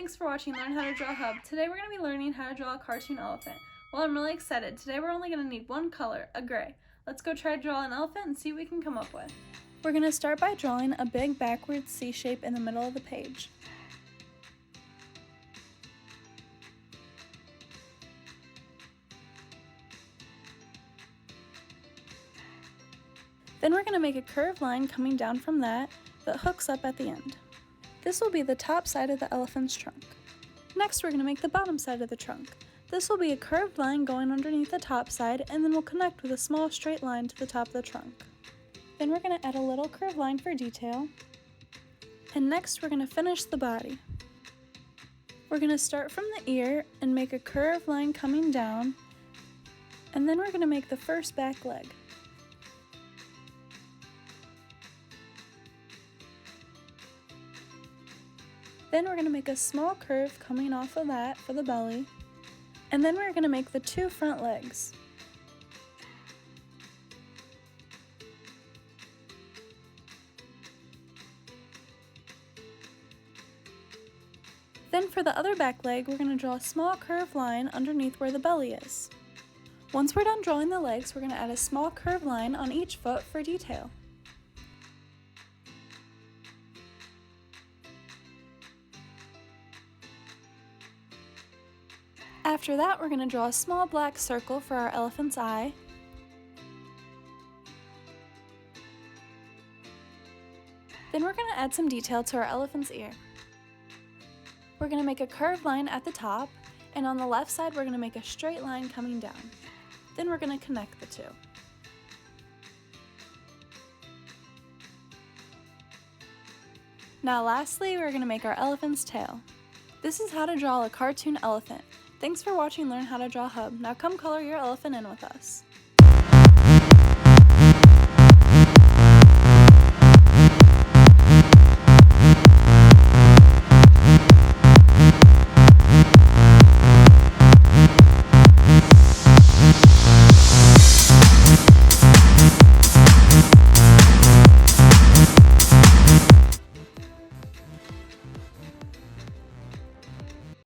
thanks for watching Learn How to Draw Hub. Today we're going to be learning how to draw a cartoon elephant. Well, I'm really excited. Today we're only going to need one color, a gray. Let's go try to draw an elephant and see what we can come up with. We're going to start by drawing a big backwards C shape in the middle of the page. Then we're going to make a curved line coming down from that hooks up at the end. This will be the top side of the elephant's trunk. Next, we're going to make the bottom side of the trunk. This will be a curved line going underneath the top side, and then we'll connect with a small straight line to the top of the trunk. Then we're going to add a little curved line for detail. And next, we're going to finish the body. We're going to start from the ear and make a curved line coming down, and then we're going to make the first back leg. Then we're going to make a small curve coming off of that for the belly, and then we're going to make the two front legs. Then for the other back leg, we're going to draw a small curved line underneath where the belly is. Once we're done drawing the legs, we're going to add a small curved line on each foot for detail. After that, we're going to draw a small black circle for our elephant's eye. Then we're going to add some detail to our elephant's ear. We're going to make a curved line at the top, and on the left side we're going to make a straight line coming down. Then we're going to connect the two. Now lastly, we're going to make our elephant's tail. This is how to draw a cartoon elephant. Thanks for watching Learn How to Draw Hub. Now come color your elephant in with us.